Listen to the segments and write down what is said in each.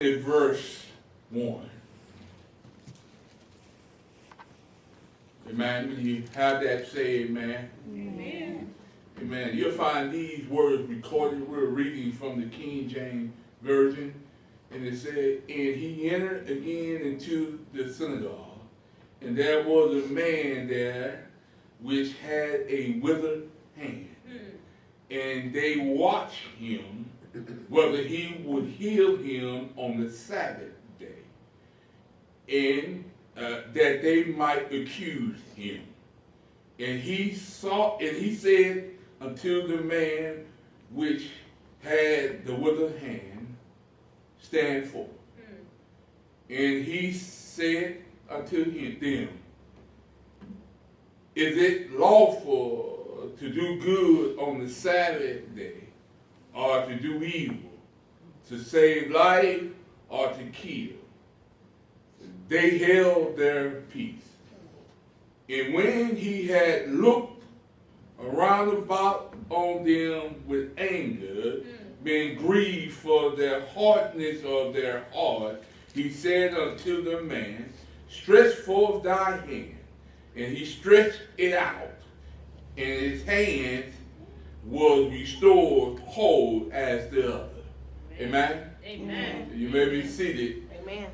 in verse 1. Amen. When you have that, say amen. Amen. Amen. You'll find these words recorded. We're reading from the King James Version. And it said, and he entered again into the synagogue, and there was a man there which had a withered hand. And they watched him whether he would heal him on the Sabbath day, and that they might accuse him. And he said unto the man which had the withered hand, stand forth. And he said unto them, is it lawful to do good on the Sabbath day, or to do evil, to save life, or to kill? They held their peace. And when he had looked around about on them with anger, being grieved for their hardness of their heart, he said unto the man, stretch forth thy hand. And he stretched it out, and his hand was restored whole as the other. Amen? Amen. You may be seated. Amen.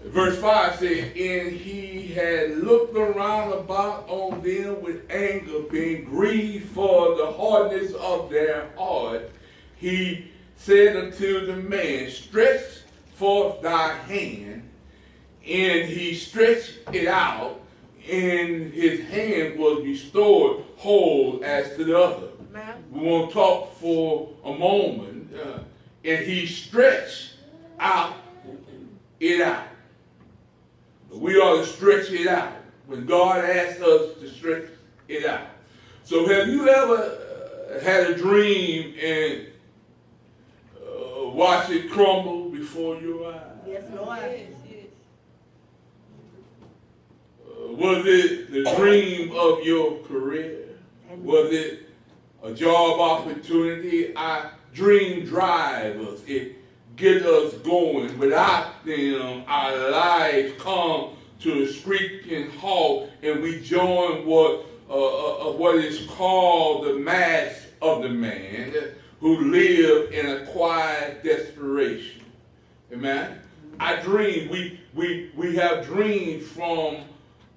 Verse 5 says, and he had looked around about on them with anger, being grieved for the hardness of their heart. He said unto the man, stretch forth thy hand. And he stretched it out, and his hand was restored whole as to the other. We want to talk for a moment. And he stretched it out. We ought to stretch it out when God asks us to stretch it out. So have you ever had a dream and watch it crumble before your eyes? Yes, Lord. Was it the dream of your career? Was it a job opportunity? Our dream drive us. It get us going. Without them, our lives come to a screeching halt, and we join what is called the mass of the man who live in a quiet desperation. Amen. I dream. We have dreams from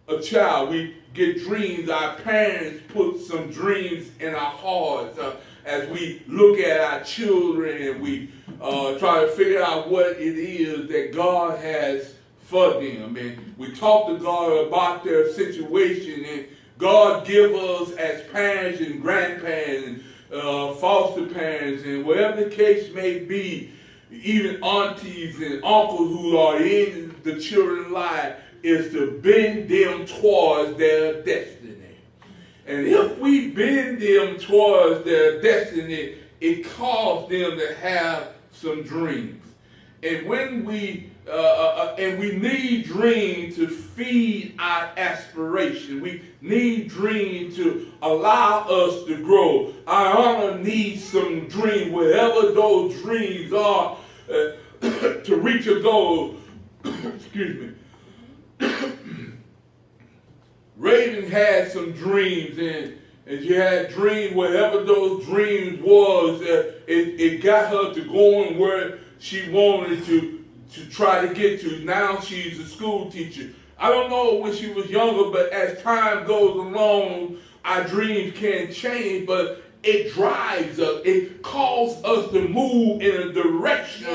a child. We get dreams. Our parents put some dreams in our hearts as we look at our children, and we try to figure out what it is that God has for them. And we talk to God about their situation, and God give us as parents and grandparents, foster parents, and whatever the case may be, even aunties and uncles who are in the children's life, is to bend them towards their destiny. And if we bend them towards their destiny, it calls them to have some dreams. And when we need dreams to feed our aspiration. We need dreams to allow us to grow. Our honor needs some dreams, wherever those dreams are, to reach a goal. Excuse me. Raven had some dreams, and she had dreams, whatever those dreams was, it got her to going where she wanted to try to get to. Now she's a school teacher. I don't know when she was younger, but as time goes along, our dreams can change, but it drives us. It calls us to move in a direction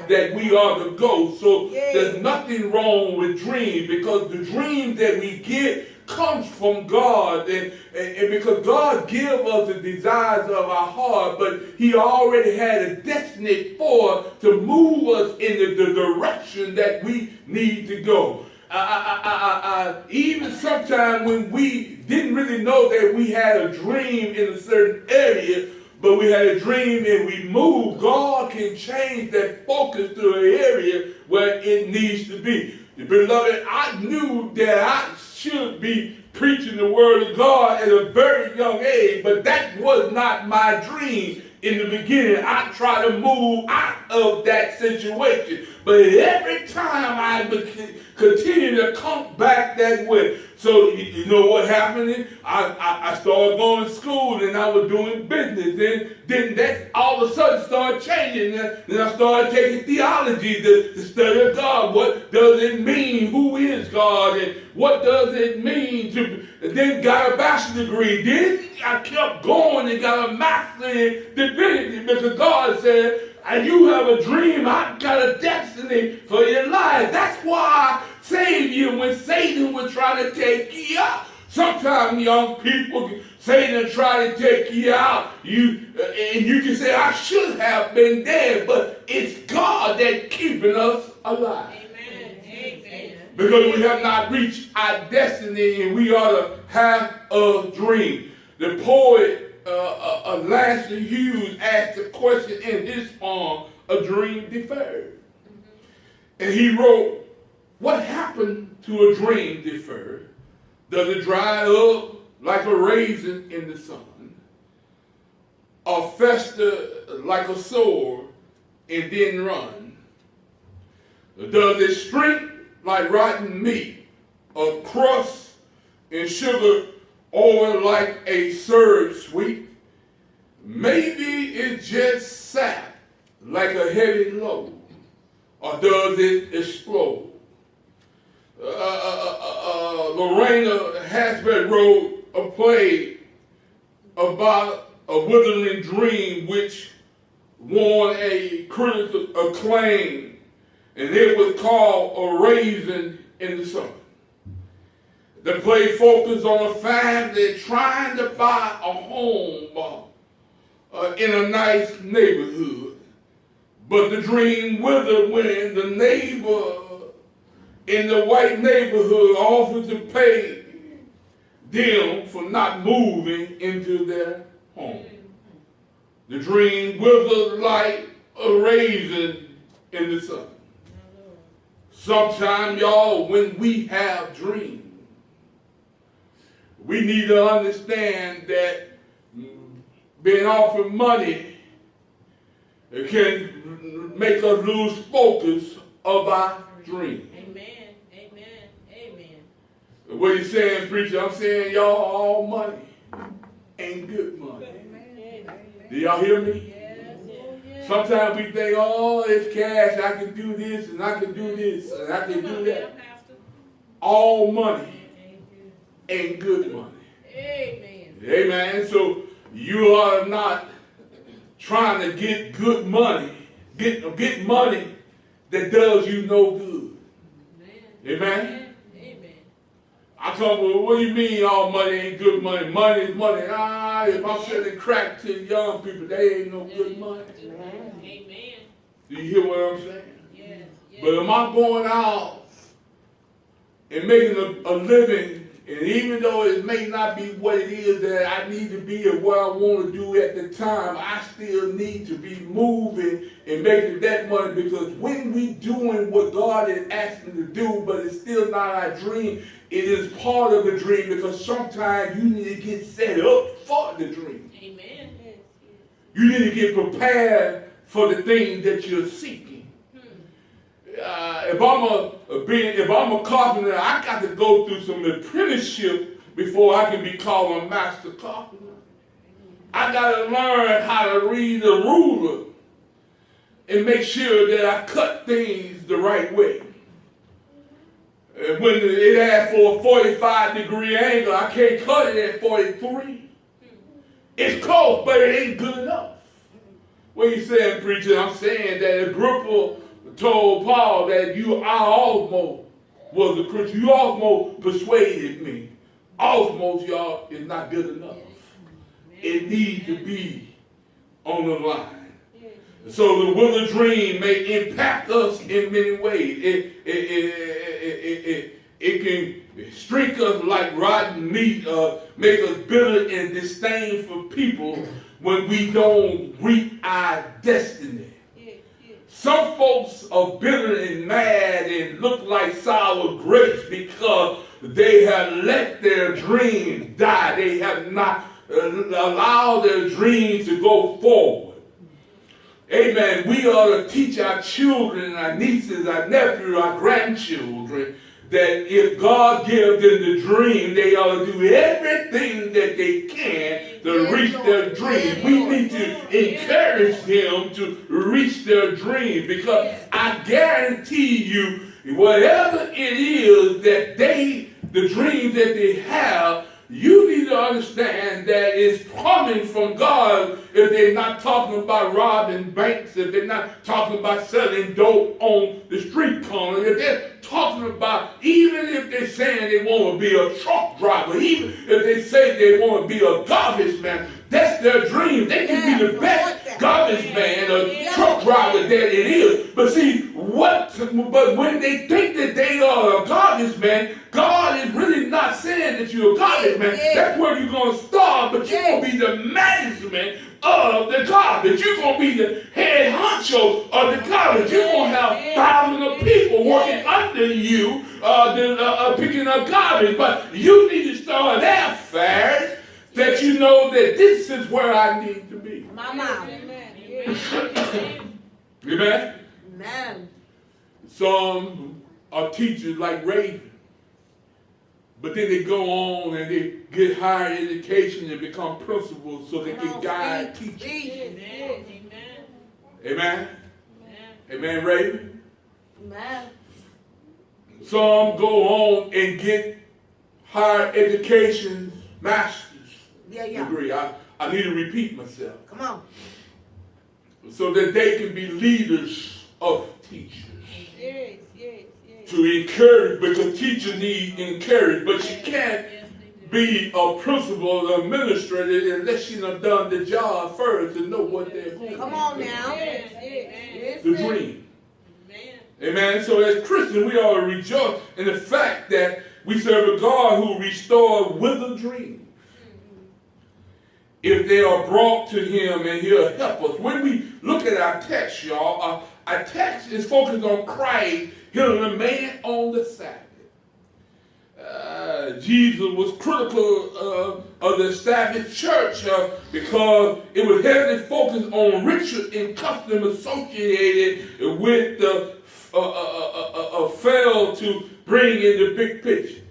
that we are to go. So there's nothing wrong with dreams, because the dreams that we get comes from God, and because God gives us the desires of our heart, but he already had a destiny to move us in the direction that we need to go. Even sometimes when we didn't really know that we had a dream in a certain area, but we had a dream and we moved, God can change that focus to an area where it needs to be. Beloved, I knew that I should be preaching the word of God at a very young age, but that was not my dream in the beginning, I try to move out of that situation. But every time I continue to come back that way. So you know what happened? I started going to school and I was doing business. Then that all of a sudden started changing. Then I started taking theology, the study of God. What does it mean? Who is God? And what does it mean to... Then got a bachelor's degree. Then I kept going and got a master's in divinity because God said, and you have a dream, I've got a destiny for your life. That's why I saved you when Satan was trying to take you out. Sometimes young people, Satan try to take you out. And you can say, I should have been dead, but it's God that's keeping us alive. Amen. Amen. Because we have not reached our destiny and we ought to have a dream. The poet Langston Hughes asked a question in his poem, A Dream Deferred. And he wrote, what happened to a dream deferred? Does it dry up like a raisin in the sun? Or fester like a sore and then run? Does it shrink like rotten meat or crust and sugar over like a syrup sweet? Maybe it just sap like a heavy load, or does it explode? Lorena Hasbett wrote a play about a withering dream which won a critical acclaim, and it was called A Raisin in the Sun. The play focused on a family trying to buy a home in a nice neighborhood. But the dream withered when the neighbor in the white neighborhood offered to pay them for not moving into their home. The dream withered like a raisin in the sun. Sometimes, y'all, when we have dreams, we need to understand that being offered money can make us lose focus of our dream. Amen. Amen. Amen. What are you saying, preacher? I'm saying, y'all, all money ain't good money. Amen. Do y'all hear me? Yes. Yes. Sometimes we think, oh, it's cash. I can do this and I can do this and I can do that. All money ain't good money. Amen. Amen. So you are not trying to get good money, get money that does you no good. Amen. Amen. I told them, what do you mean all money ain't good money? Money is money. If I'm selling crack to young people, they ain't no good money. Amen. Do you hear what I'm saying? Yes. Yes. But am I going out and making a living, and even though it may not be what it is that I need to be or what I want to do at the time, I still need to be moving and making that money, because when we doing what God is asking to do, but it's still not our dream, it is part of the dream, because sometimes you need to get set up for the dream. Amen. You need to get prepared for the thing that you're seeking. If I'm a carpenter, I got to go through some apprenticeship before I can be called a master carpenter. I got to learn how to read a ruler and make sure that I cut things the right way. And when it asks for a 45-degree angle, I can't cut it at 43. It's close, but it ain't good enough. What are you saying, preacher? I'm saying that Agrippa told Paul that I almost was a Christian. You almost persuaded me. Almost, y'all, is not good enough. It needs to be on the line. So the will of dream may impact us in many ways. It can shrink us like rotten meat, make us bitter and disdain for people when we don't reach our destiny. Some folks are bitter and mad and look like sour grapes because they have let their dreams die. They have not allowed their dreams to go forward. amen, we ought to teach our children, our nieces, our nephews, our grandchildren, that if God gives them the dream, they ought to do everything that they can to reach their dream. We need to encourage them to reach their dream, because I guarantee you, whatever it is that the dream that they have, you need to understand that it's coming from God. If they're not talking about robbing banks, if they're not talking about selling dope on the street corner, if they're talking about, even if they're saying they want to be a truck driver, even if they say they want to be a garbage man, that's their dream. They can be the best garbage man or truck driver that it is. But see, but when they think that they are a garbage man, God is really not saying that you're a garbage man. That's where you're going to start, but you're going to be the management of the garbage. You're going to be the head honcho of the garbage. You're going to have thousands of people working under you, picking up garbage. But you need to start there first, that you know that this is where I need to be. Amen? Amen. Some are teachers like Raven, but then they go on and they get higher education and become principals so they can guide teachers. Amen. Amen? Amen, Raven? Amen. Some go on and get higher education, master's degree. I need to repeat myself. Come on. So that they can be leaders of teachers. Yes. To encourage, because teachers need encouragement, but you can't be a principal or administrator unless you have done the job first and know what they're doing. Come on now. The dream. Amen. So as Christians, we ought to rejoice in the fact that we serve a God who restores withered dreams. If they are brought to him, and he'll help us. When we look at our text, y'all, our text is focused on Christ healing a man on the Sabbath. Jesus was critical of the established church because it was heavily focused on ritual and custom associated with the fail to bring in the big picture.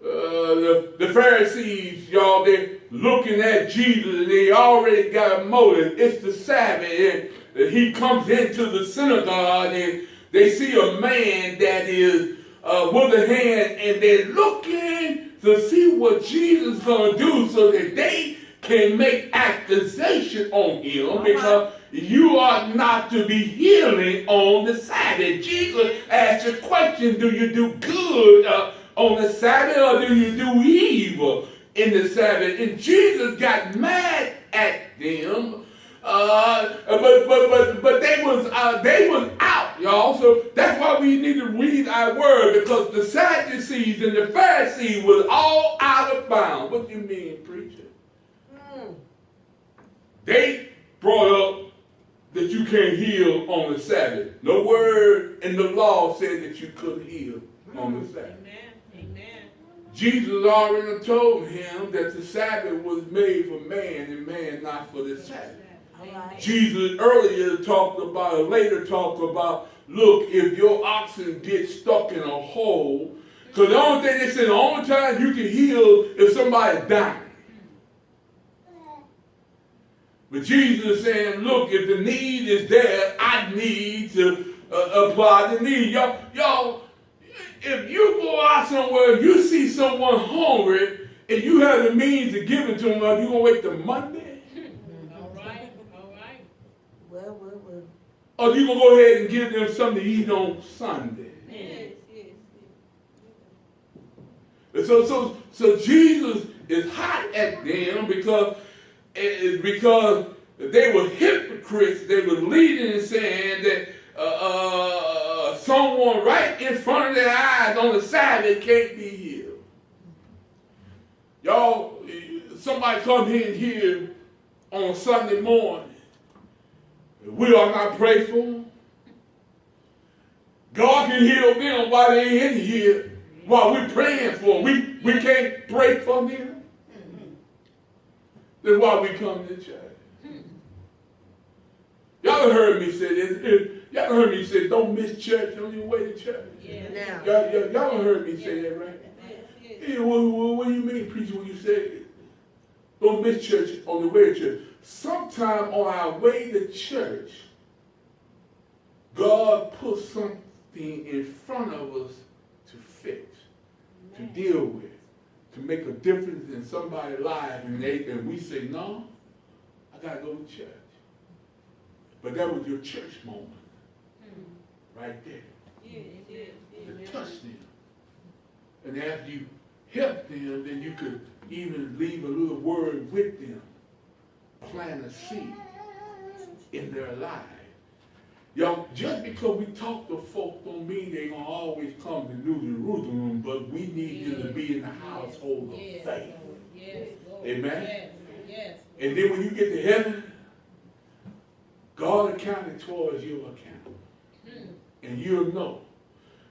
The Pharisees, y'all, they're looking at Jesus and they already got a motive. It's the Sabbath, and he comes into the synagogue and they see a man that is with a hand, and they're looking to see what Jesus is going to do so that they can make accusation on him, because you are not to be healing on the Sabbath. Jesus asked the question, do you do good on the Sabbath, or do you do evil in the Sabbath? And Jesus got mad at them. But they was out, y'all. So that's why we need to read our word, because the Sadducees and the Pharisees was all out of bounds. What do you mean, preacher? They brought up that you can't heal on the Sabbath. No word in the law said that you couldn't heal on the Sabbath. Amen. Jesus already told him that the Sabbath was made for man and man not for the Sabbath. Right. Jesus earlier later talked about, look, if your oxen get stuck in a hole, because the only thing they said, the only time you can heal if somebody died. But Jesus is saying, look, if the need is there, I need to apply the need. Y'all, if you go out somewhere, you see someone hungry, and you have the means to give it to them, are you going to wait till Monday? All right. Well. Or you going to go ahead and give them something to eat on Sunday? Yes. So Jesus is hot at them because they were hypocrites. They were leading and saying that someone right in front of their eyes on the Sabbath can't be healed. Y'all, somebody come in here on Sunday morning. We are not pray for them. God can heal them while they're in here, while we're praying for them. We can't pray for them. That's why we come to church. y'all heard me say this. Y'all heard me say, don't miss church on your way to church. Yeah. Now. Y'all heard me say that, right? Yeah, what do you mean, preacher, when you say don't miss church on the way to church? Sometime on our way to church, God put something in front of us to fix, to deal with, to make a difference in somebody's life, and we say, no, I gotta go to church. But that was your church moment, right there. To touch them. And after you help them, then you could even leave a little word with them. Plant a seed in their life. Y'all, just because we talk to folks don't mean they're going to always come to New Jerusalem, but we need you to be in the household of faith. Amen? Yes. And then when you get to heaven, God accounted towards your account. And you'll know.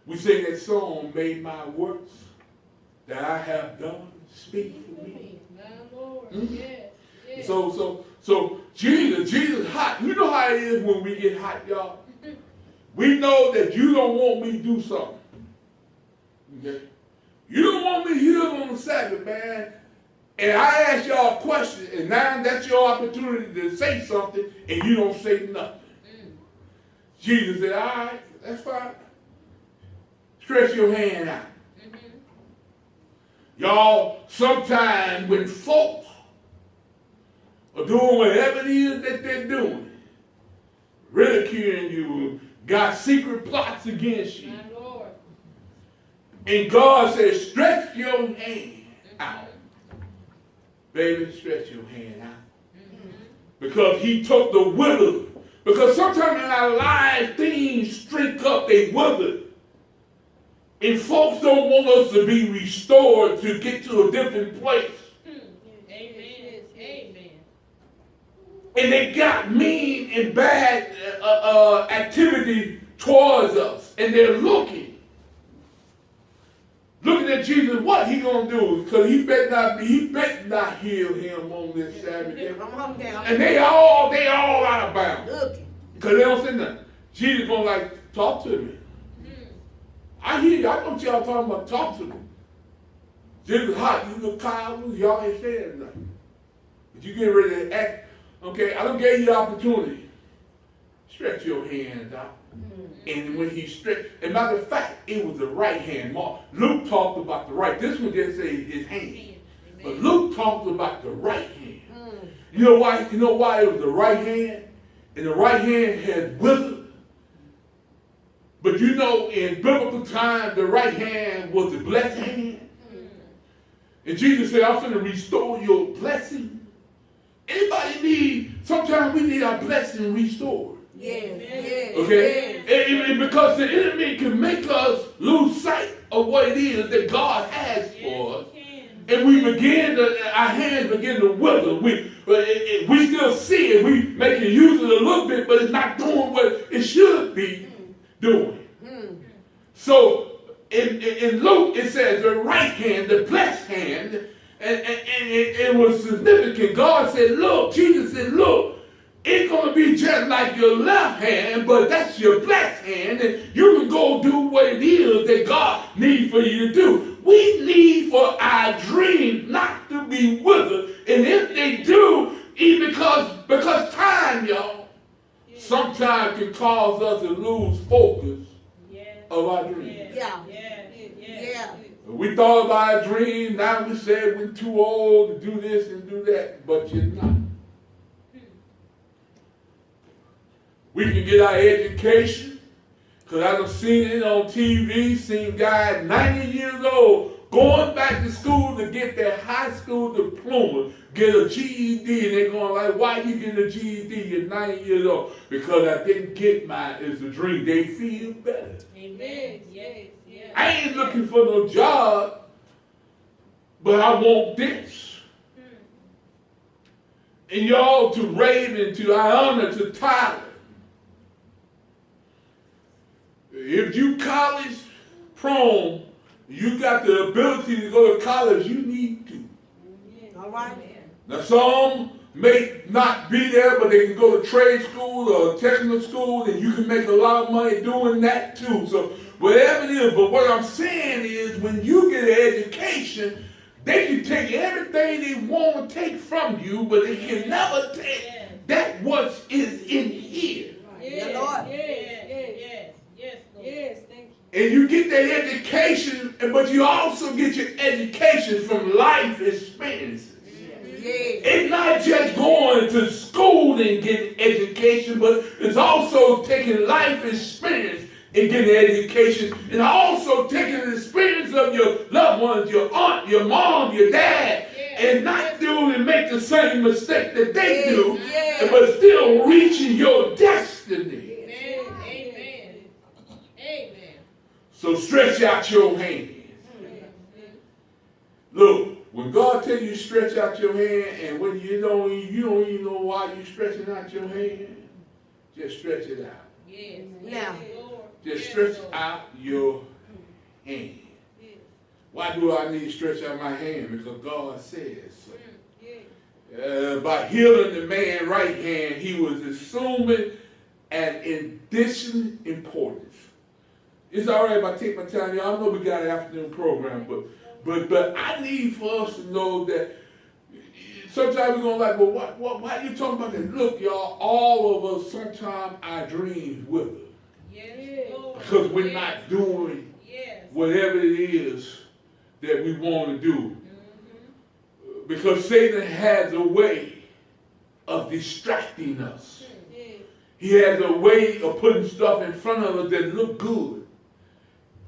We sing that song, "May my works that I have done speak for me." My Lord. Yes. So Jesus hot. You know how it is when we get hot, y'all? We know that you don't want me to do something. Okay? You don't want me to heal on the Sabbath, man. And I ask y'all a question, and now that's your opportunity to say something, and you don't say nothing. Jesus said, all right, that's fine. Stretch your hand out. Y'all, sometimes when folks are doing whatever it is that they're doing, ridiculing you, got secret plots against you, My Lord. and God says, stretch your hand out. Baby, stretch your hand out. Because he took the wither. Because sometimes in our lives, things shrink up, they wither. And folks don't want us to be restored to get to a different place. Amen. And they got mean and bad activity towards us. And they're looking at Jesus, what he gonna do? Because he better not heal him on this Sabbath day. Come on down. And they all out of bounds. Looking. Because they don't say nothing. Jesus gonna like, talk to me. I hear you. I know what y'all talking about. Talk to me. Jesus hot. You look tired. Y'all ain't saying nothing. But you get ready to act. Okay, I done gave you the opportunity. Stretch your hands out. And when he stretched, and matter of fact, it was the right hand. Luke talked about the right. This one didn't say his hand. But Luke talked about the right hand. You know why? You know why it was the right hand? And the right hand had withered. But you know, in biblical time, the right hand was the blessed hand. And Jesus said, I'm going to restore your blessing. Anybody need, sometimes we need our blessing restored. Yes. Okay? And because the enemy can make us lose sight of what it is that God has for us. And we begin to, our hands begin to wither. We still see it. We make it use it a little bit, but it's not doing what it should be doing. So in Luke, it says the right hand, the blessed hand, and it was significant. God said, look, Jesus said, look, it's going to be just like your left hand, but that's your blessed hand, and you can go do what it is that God needs for you to do. We need for our dreams not to be withered, and if they do, even because time, y'all, sometimes can cause us to lose focus of our dreams. Yeah. We thought about our dreams, now we said we're too old to do this and do that, but you're not. We can get our education, because I've seen it on TV, seen guys 90 years old going back to school to get their high school diploma, get a GED, and they're going like, why you getting a GED? You're 90 years old. Because I didn't get mine. It's a dream. They feel better. Amen. Yes. I ain't looking for no job, but I want this. And y'all, to Raven, to Iona, to Tyler, if you college prone, you got the ability to go to college, you need to. All right. Now some may not be there, but they can go to trade school or technical school, and you can make a lot of money doing that too. So whatever it is, but what I'm saying is when you get an education, they can take everything they want to take from you, but they can never take that what is in here. Yes, Lord. Yes, thank you. And you get that education, but you also get your education from life experiences. It's not just going to school and getting education, but it's also taking life experience and getting education, and also taking the experience of your loved ones, your aunt, your mom, your dad, and not do and make the same mistake that they do, but still reaching your destiny. Amen. So stretch out your hands. Look, when God tells you to stretch out your hand, and when you don't even know why you're stretching out your hand, just stretch it out. Yeah. Just stretch out your hand. Why do I need to stretch out my hand? Because God says so. By healing the man's right hand, he was assuming an additional importance. It's all right if I take my time. Y'all know we got an afternoon program, but I need for us to know that sometimes we're going to like, well, why are you talking about that? Look, y'all, all of us, sometimes our dreams wither. Because we're not doing whatever it is that we want to do. Because Satan has a way of distracting us. He has a way of putting stuff in front of us that look good.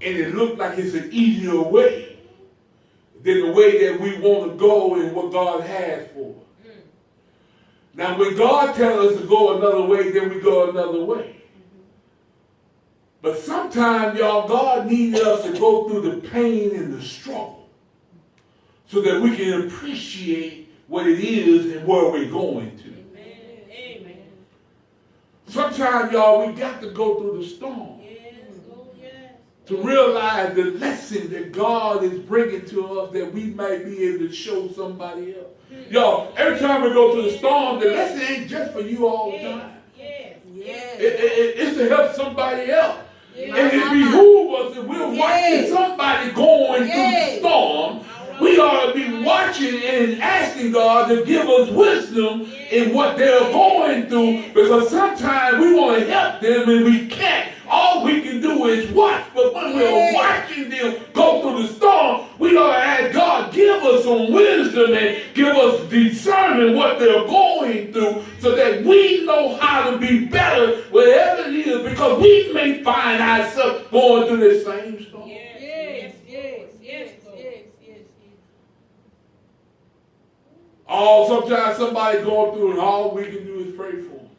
And it looks like it's an easier way than the way that we want to go and what God has for us. Now, when God tells us to go another way, then we go another way. But sometimes, y'all, God needs us to go through the pain and the struggle so that we can appreciate what it is and where we're going to. Amen. Sometimes, y'all, we got to go through the storm to realize the lesson that God is bringing to us that we might be able to show somebody else. Y'all, every time we go through the storm, the lesson ain't just for you all the time. It's to help somebody else. And it behooves us if we're watching somebody going through the storm, we ought to be watching and asking God to give us wisdom in what they're going through, because sometimes we want to help them and we can't. All we can do is watch, but when we're watching them go through the storm, we ought to ask God, give us some wisdom and give us discernment what they're going through so that we know how to be better whatever it is, because we may find ourselves going through the same storm. Sometimes somebody going through and all we can do is pray for them.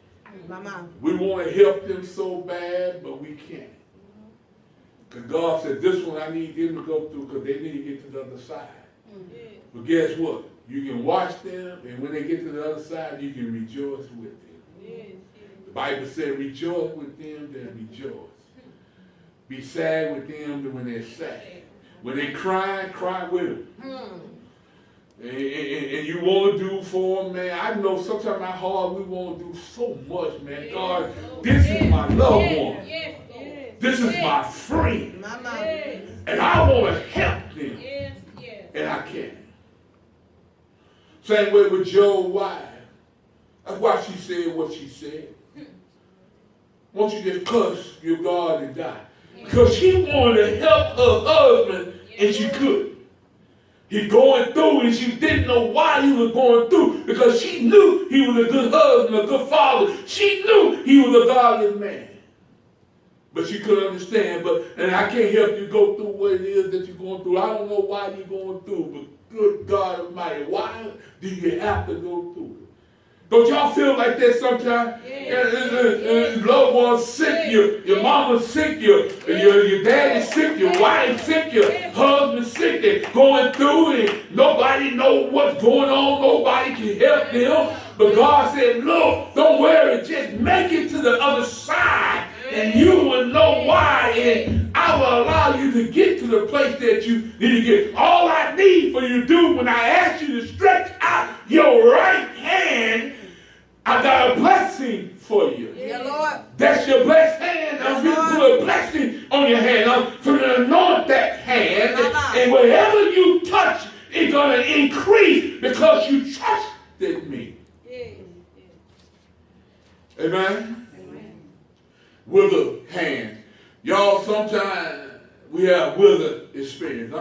Mama. We want to help them so bad, but we can't. Because God said, this one I need them to go through because they need to get to the other side. But guess what? You can watch them, and when they get to the other side, you can rejoice with them. The Bible said, rejoice with them that rejoice. Be sad with them when they're sad. When they cry with them. And you want to do for them, man. I know sometimes my heart, we want to do so much, man. God, this is my loved one. This is my friend. And I want to help them. And I can't. Same way with Job's wife. That's why she said what she said. Won't you just cuss your God and die? Because she wanted to help her husband and she couldn't. He going through and she didn't know why he was going through, because she knew he was a good husband, a good father. She knew he was a godly man. But she couldn't understand. And I can't help you go through what it is that you're going through. I don't know why you're going through, but good God Almighty, why do you have to go through it? Don't y'all feel like that sometimes? Loved ones sick, your mama's sick, your daddy's sick, your wife's sick, your husband's sick. They're going through it. Nobody knows what's going on. Nobody can help them. But God said, look, don't worry. Just make it to the other side. And you will know why. And I will allow you to get to the place that you need to get. All I need for you to do when I ask you to stretch out your right hand That's your blessed hand. I'm going to put a blessing on your hand. I'm going to anoint that hand. And whatever you touch, it's going to increase because you trusted me. Yes. Amen? Withered hand. Y'all, sometimes we have withered experience.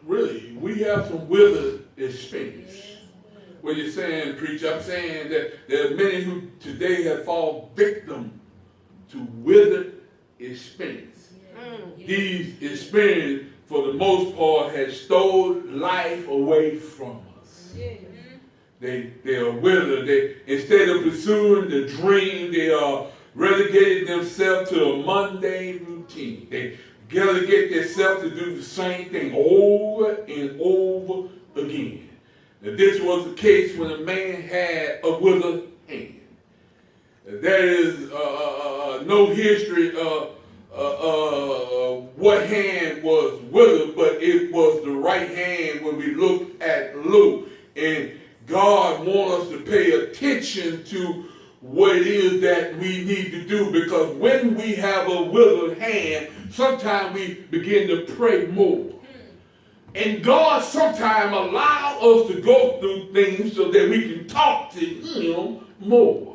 Really, we have some withered experience. What you're saying, preacher, I'm saying that there are many who today have fallen victim to withered experience. These experiences, for the most part, have stolen life away from us. They are withered. Instead of pursuing the dream, they are relegated themselves to a mundane routine. They relegate themselves to do the same thing over and over again. Now, this was the case when a man had a withered hand. There is no history of what hand was withered, but it was the right hand when we look at Luke. And God wants us to pay attention to what it is that we need to do, because when we have a withered hand, sometimes we begin to pray more. And God sometimes allows us to go through things so that we can talk to Him more.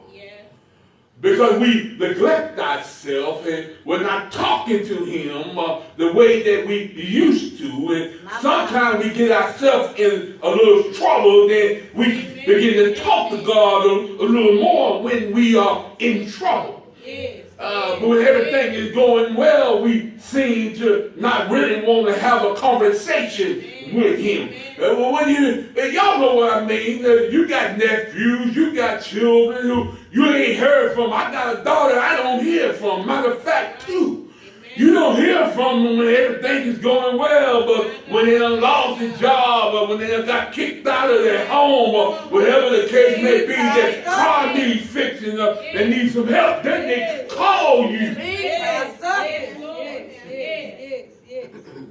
Because we neglect ourselves and we're not talking to Him the way that we used to. And sometimes we get ourselves in a little trouble, then we begin to talk to God a little more when we are in trouble. But when everything is going well, we seem to not really want to have a conversation with Him. Y'all know what I mean. You got nephews, you got children who you ain't heard from. I got a daughter I don't hear from. Matter of fact, too. You don't hear from them when everything is going well, but when they done lost their job, or when they done got kicked out of their home, or whatever the case may be, their car needs fixing, they need some help, then they call you.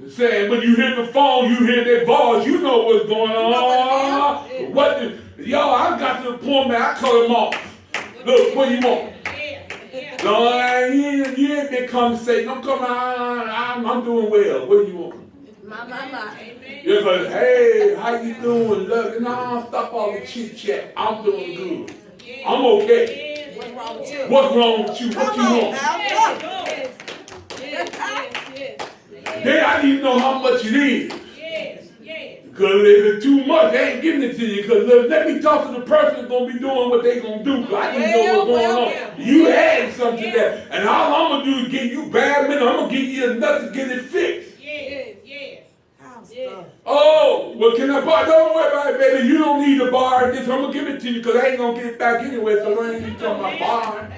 Saying, when you hear the phone, you hear their voice, you know what's going on. Y'all, I got to the point where I cut them off. Look, what do you want? No, you ain't been conversating. Don't come out. I'm doing well. What do you want? My. You're like, hey, how you doing? Look, no, stop all the chit chat. I'm doing good. I'm okay. What's wrong with you? What's wrong with you? What you want? Then I need to know how much it is. Because if it's too much, they ain't giving it to you. Because let me talk to the person that's going to be doing what they going to do. Because I need to know what's going on. You add something to that. And all I'm going to do is give you bad minute. I'm going to give you enough to get it fixed. Oh, well, can I borrow? Don't worry about it, baby. You don't need to borrow this. I'm going to give it to you because I ain't going to get it back anyway. So I ain't even talking about borrowing.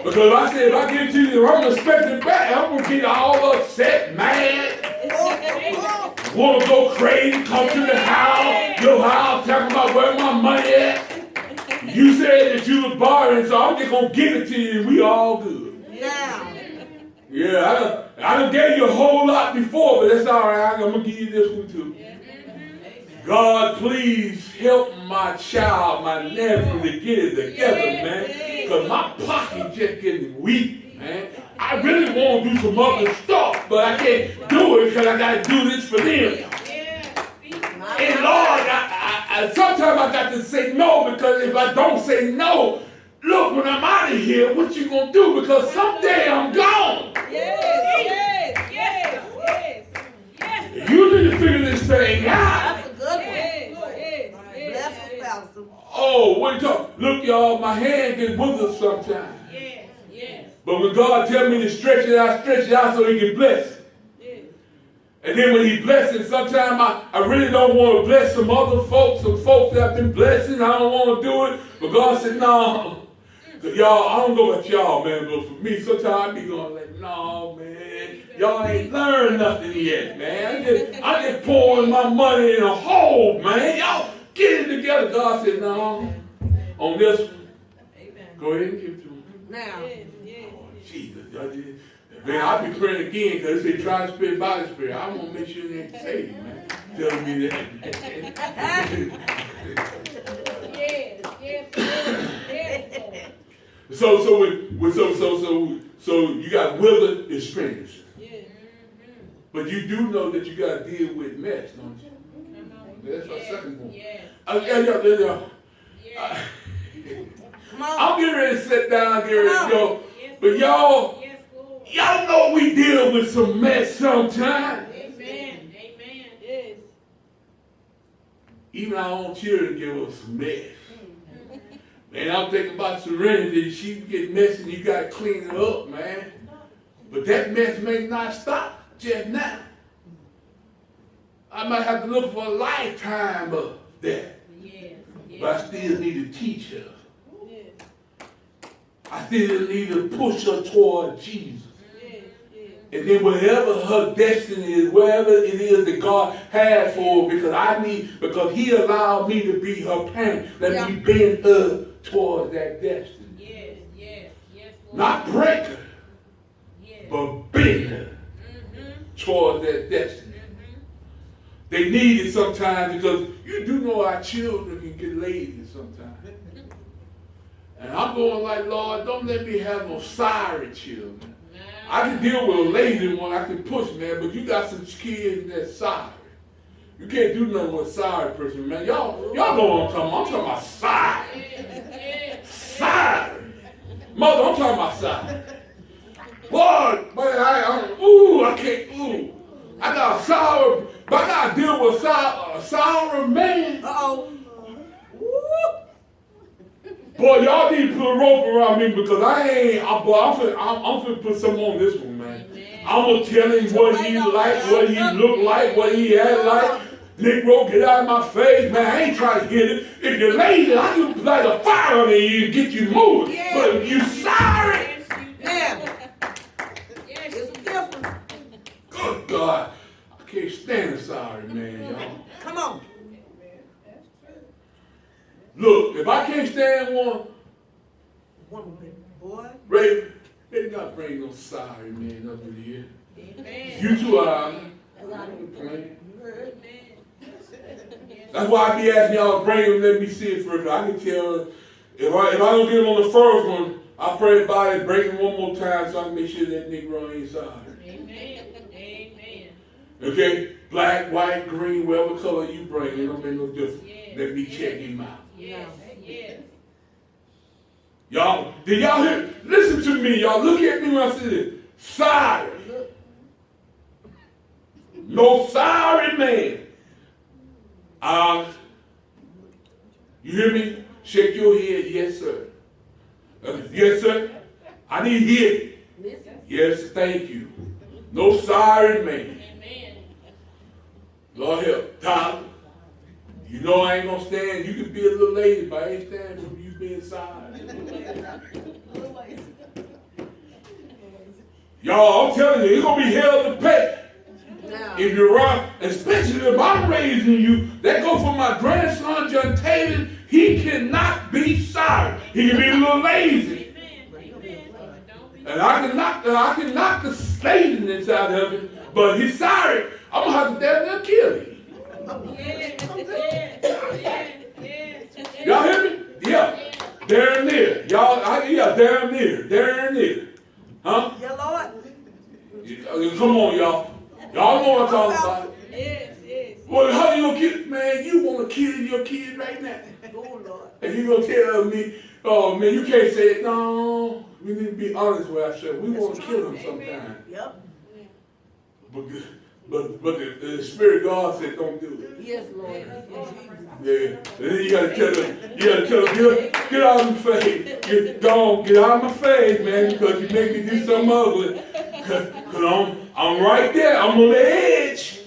Because I said if I give it to you, I'm going to expect it back. I'm going to get all upset, mad. Want to go crazy, come to the house, your house, talking about where my money at. You said that you was borrowing, so I'm just going to give it to you and we all good. Yeah, I done gave you a whole lot before, but that's all right. I'm going to give you this one too. God, please help my child, my nephew, to get it together, man. Because my pocket just getting weak, man. I really want to do some other stuff, but I can't do it because I got to do this for them. And Lord, I sometimes I got to say no, because if I don't say no, look, when I'm out of here, what you going to do? Because someday I'm gone. You need to figure this thing out. That's a good one. Bless us, Pastor. Oh, what you talking? Look, y'all, my hand gets withered sometimes. But when God tells me to stretch it out so He can bless it. And then when He blesses, sometimes I really don't want to bless some other folks, some folks that have been blessing. I don't want to do it. But God said, no. Y'all, I don't know about y'all, man, but for me, sometimes I be going like, no, man. Y'all ain't learned nothing yet, man. I just pouring my money in a hole, man. Y'all get it together. God said, no. On this one, go ahead and give it to him. Now. Jesus, man, I'll be praying again because they try to spirit by the spirit. I want to make sure they ain't saved, man. Telling me that. So you got withered experiences. Yes. But you do know that you got to deal with mess, don't you? Come on. That's my second point. Yes. I- Come on. I'm getting ready to sit down, get ready to go. Yes, But y'all, yes, Lord. y'all know we deal with some mess sometimes. Amen. Amen. Yes. Even our own children give us some mess. Man, I'm thinking about Serenity. She get messy and you got to clean it up, man. But that mess may not stop just now. I might have to look for a lifetime of that. Yes. But I still need to teach her. Yes. I still need to push her toward Jesus. Yes. Yes. And then whatever her destiny is, wherever it is that God has for her, because He allowed me to be her parent, let me bend her toward that destiny. Yes. Yes. Yes, Lord. Not break her, Yes. but bend her toward that destiny. They need it sometimes because you do know our children can get lazy sometimes. And I'm going like, Lord, don't let me have no sorry children. I can deal with a lazy one, I can push, man, but you got some kids that's sorry. You can't do nothing with a sorry person, man. Y'all know what I'm talking about. I'm talking about sorry. Sorry. Mother, I'm talking about sorry. Lord, but I can't, I got a sour, but I got to deal with a sour man. Uh-oh. Boy, y'all need to put a rope around me because I'm finna put something on this one, man. I'm going to tell him what he like, what he look like, what he act like. Negro, get out of my face, man. I ain't trying to get it. If you're lazy, I can light a fire on you and get you moving. Yeah. But if you sorry, Yeah. Yes, It's different. good God, I can't stand a sorry man, y'all. Come on. Look, if I can't stand one, One big boy. Ray, they not bring no sorry man up in here. Amen. You two are playing. That's why I be asking y'all to bring them, let me see it first. I can tell if I don't get them on the first one, I pray about it, bring them one more time so I can make sure that Negro ain't sorry. Amen. Amen. Okay? Black, white, green, whatever color you bring, it don't make no difference. Yes. Let me check him out. Yes. Yes. Y'all, did y'all hear? Listen to me, y'all. Look at me when I say this. Sorry. No sorry man. You hear me? Shake your head, yes, sir. Yes, sir. I need to hear it. Yes, thank you. No sorry man. Amen. Lord help. Tyler, you know I ain't gonna stand. You can be a little lazy, but I ain't standing for you being sorry. Y'all, I'm telling you, it's gonna be hell to pay. Now. If you're wrong, especially if I'm raising you, that go for my grandson, John Taylor. He cannot be sorry. He can be a little lazy. And I can knock the laziness out of him, but he's sorry. I'm gonna have to damn near kill him. Y'all hear me? Yeah. Damn near. Damn near. Huh? Yeah, Lord. Come on, y'all. Y'all know what I'm talking about. Yes, yes. Well, how you gonna kill, man? You want to kill your kid right now? Oh, Lord. And you gonna tell me, oh man, you can't say it. No, we need to be honest with ourselves. We want to kill him sometime. Yep. But the Spirit of God said, don't do it. Yes, Lord. Yeah. And then you gotta tell them, get out of my face. Get out of my face, man, because you make me do something ugly. Cause I'm right there. I'm on the edge.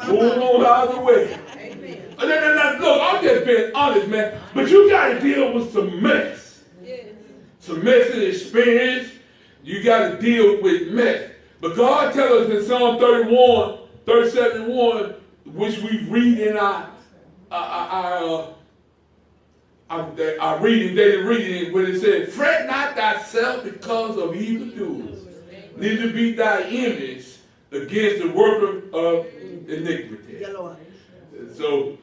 Moving on out of the way. Look, I'm just being honest, man. But you gotta deal with some mess. Some messy experience. You gotta deal with mess. But God tells us in Psalm 37:1, which we read in our reading, daily reading, when it says, fret not thyself because of evildoers, neither be thy enemies against the worker of iniquity. Yeah, Lord. So,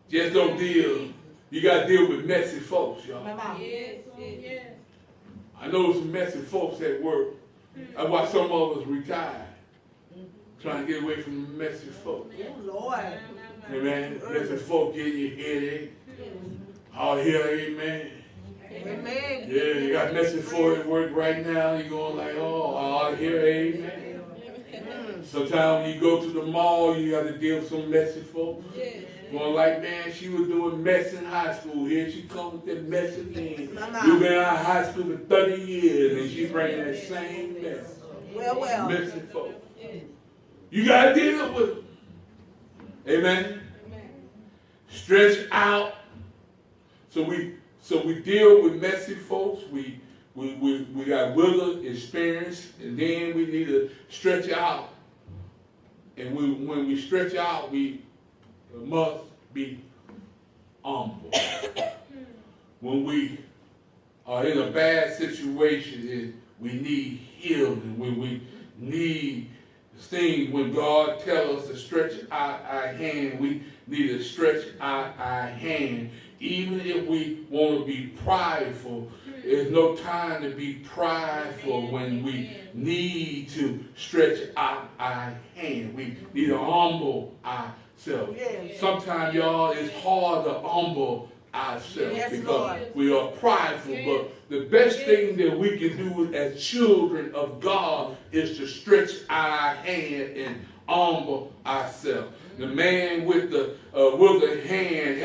just don't deal You got to deal with messy folks, y'all. Yes, yes. I know some messy folks at work. That's why some of us retired. Trying to get away from the messy folks. Oh, Lord. Amen. Messy folks give you headache. All here, amen. Amen. Yeah, you got messy folks at work right now. You're going like, oh, all here, amen. Sometimes when you go to the mall, you got to deal with some messy folks. Going like, man, she was doing mess in high school. Here she comes with that mess again. You've been out of high school for 30 years, and she bringing that same mess. Well. Messy folks. You got to deal with them. Amen. Stretch out. So we deal with messy folks. We got wiggle experience, and then we need to stretch out. And when we stretch out, we must be humble. When we are in a bad situation, we need healing. When we need things, when God tells us to stretch out our hand, we need to stretch out our hand. Even if we want to be prideful, there's no time to be prideful when we need to stretch out our hand. We need to humble ourselves. Yes. Sometimes, y'all, it's hard to humble ourselves because Lord. we are prideful. But the best thing that we can do as children of God is to stretch out our hand and humble ourselves. The man with the hand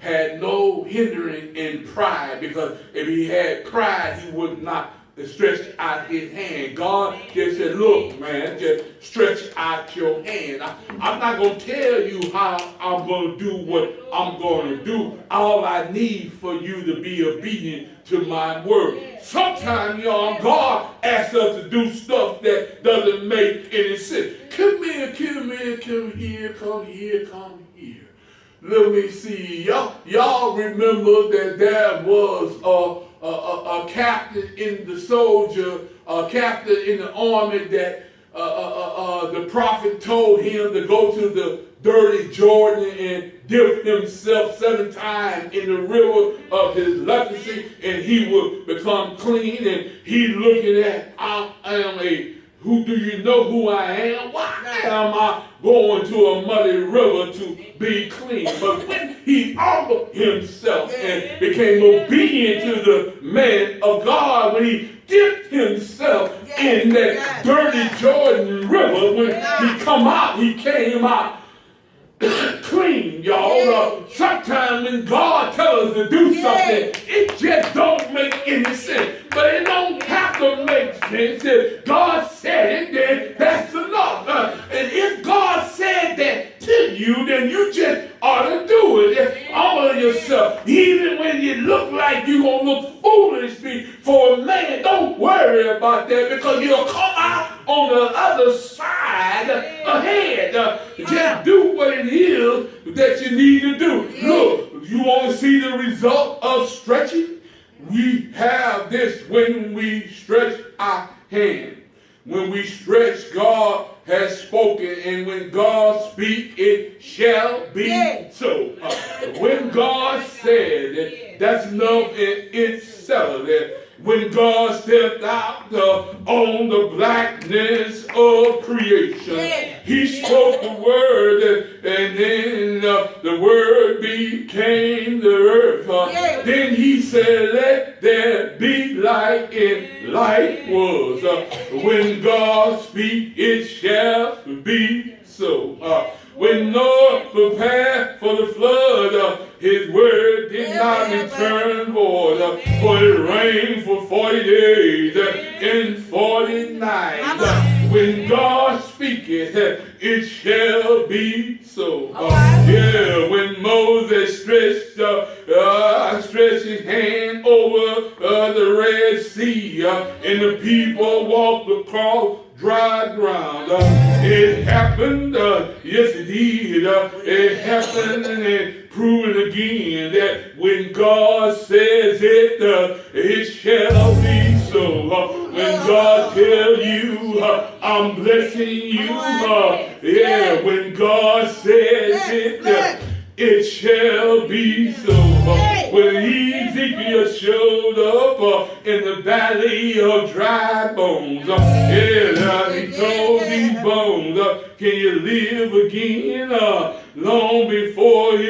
had no hindering in pride, because if he had pride, he would not stretch out his hand. God just said, look, man, just stretch out your hand. I'm not going to tell you how I'm going to do what I'm going to do. All I need for you to be obedient to my word. Sometimes, y'all, God asks us to do stuff that doesn't make any sense. Come here, come here. Let me see. Y'all remember that there was a captain in the soldier, a captain in the army that the prophet told him to go to the dirty Jordan and dip himself 7 times in the river of his leprosy, and he would become clean. And he looking at, who do you know who I am? Why am I going to a muddy river to be clean? But when he humbled himself and became obedient to the man of God, when he dipped himself in that dirty Jordan River, when he came out clean, y'all. Sometimes when God tells us to do something, it just don't make any sense. But it don't have to make sense. If God said it, then that's enough. And if God said that to you, then you just ought to do it. Humble yourself. Even when you look like you're going to look foolish before a man, don't worry about that, because you'll come out on the other side ahead. Just do what it is that you need to do. Look, you want to see the result of stretching? We have this when we stretch our hand. When we stretch, God has spoken, and when God speaks, it shall be so. When God said it, that's enough in itself. When God stepped out on the blackness of creation, he spoke the word, and then the word became the earth. Then he said, let there be light, and light was. When God speaks, it shall be so. When Noah prepared for the flood, his word did not return void, for it rained for 40 days and 40 nights. When God speaketh, it shall be so. When Moses stretched his hand over the Red Sea, and the people walked across dry ground. It happened, yes it did. It happened, and it proved again that when God says it, it shall be so. When God tells you, I'm blessing you, when God says it, it shall be so. the valley of dry bones. Yeah, he told these bones, can you live again? Long before his